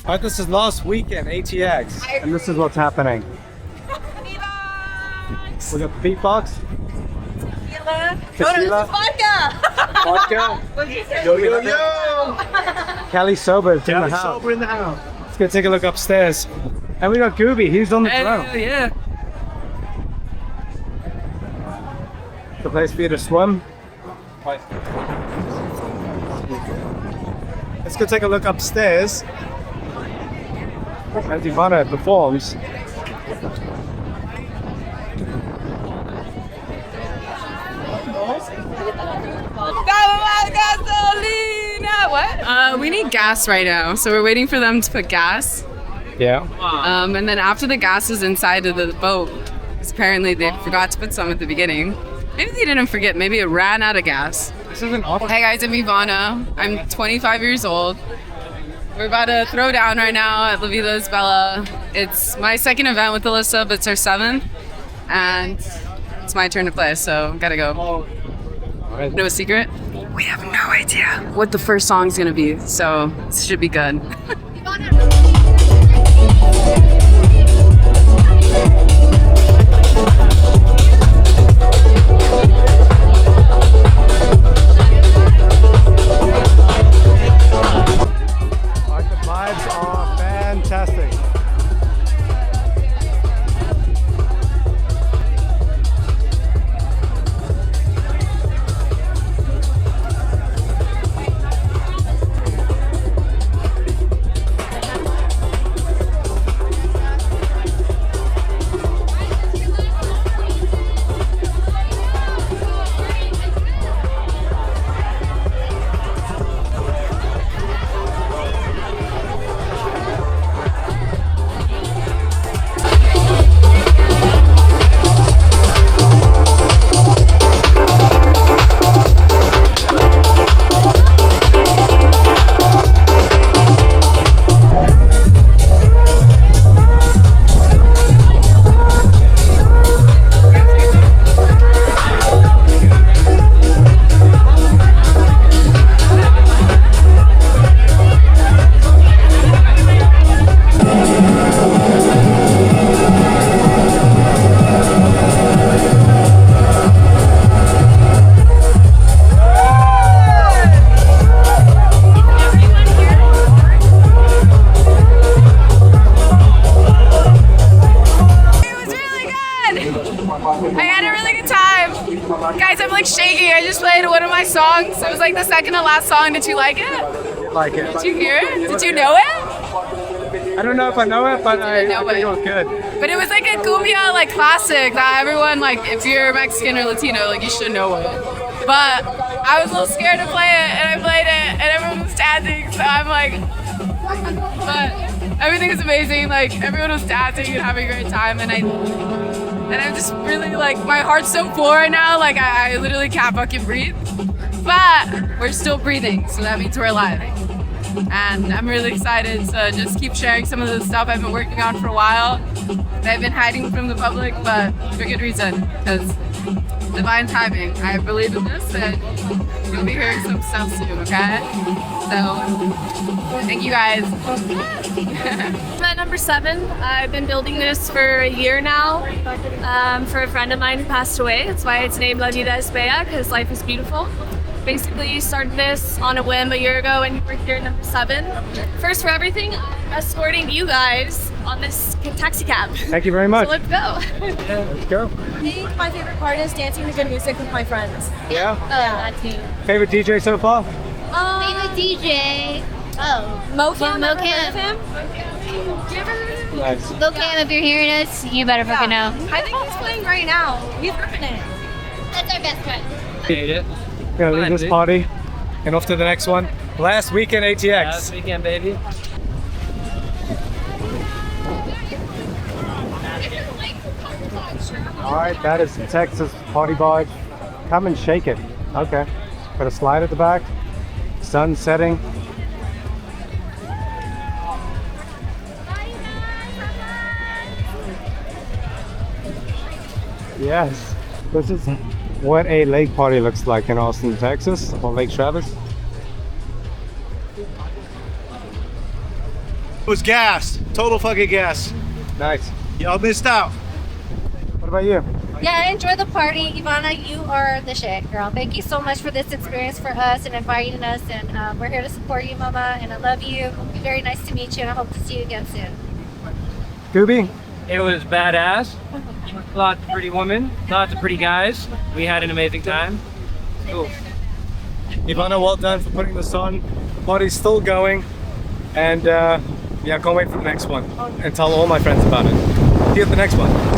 Alright, this is last weekend, ATX, and this is what's happening. We got the beatbox. Tequila. Vodka. Kelly Sober is in the house. Let's go take a look upstairs. And we got Gooby, he's on the throne. Yeah. The place for you to swim. Let's go take a look upstairs as Ivana performs. What? We need gas right now, so we're waiting for them to put gas. Yeah. And then after the gas is inside of the boat, because apparently they forgot to put some at the beginning. Maybe they didn't forget, maybe it ran out of gas. This isn't awful. Hey guys, I'm Ivana. I'm 25 years old. We're about to throw down right now at Vida Es Bella. It's my second event with Alyssa, but it's our 7th. And it's my turn to play, so gotta go. No secret? We have no idea what the first song's gonna be, so it should be good. The vibes are fantastic. I had a really good time. Guys, I'm like shaking. I just played one of my songs. It was like the second to last song. Did you like it? Like it. Did you hear it? Did you know it? I don't know if I know it, but I think it was good. But it was like a cumbia like classic that everyone, like if you're Mexican or Latino, like you should know it. But I was a little scared to play it, and I played it, and everyone was dancing, so I'm like, but everything is amazing. Like everyone was dancing and having a great time, and I'm just really like, my heart's so full right now, like I literally can't fucking breathe. But we're still breathing, so that means we're alive. And I'm really excited to just keep sharing some of the stuff I've been working on for a while. I've been hiding from the public, but for good reason, because divine timing. I believe in this, and you'll be hearing some stuff soon, okay? So, thank you guys. I'm at number 7. I've been building this for a year now for a friend of mine who passed away. That's why it's named La Vida Es Bella, because life is beautiful. Basically started this on a whim a year ago, and we're here at number 7. First for everything, I'm escorting you guys on this taxi cab. Thank you very much. So let's go. Yeah, let's go. I think my favorite part is dancing to good music with my friends. Yeah? That too. Favorite DJ so far? Favorite DJ. Oh, Mocam. Nice. Mocam, if you're hearing us, you better fucking know. I think he's playing right now. He's ripping it. That's our best friend. Hate it. We're gonna leave this party and off to the next one. Last weekend ATX. Last weekend, baby. Alright, that is the Texas party barge. Come and shake it. Okay. Got a slide at the back. Sun setting. Yes. This is what a lake party looks like in Austin, Texas, or Lake Travis. was gas. Total fucking gas. Nice. Y'all missed out. What about you? Yeah, I enjoy the party. Ivana, you are the shit, girl. Thank you so much for this experience for us and inviting us. And we're here to support you, Mama. And I love you. Very nice to meet you. And I hope to see you again soon. Gooby? It was badass. Lots of pretty women, lots of pretty guys. We had an amazing time. Cool. Ivana, well done for putting this on. The party's still going. And yeah, can't wait for the next one. And tell all my friends about it. See you at the next one.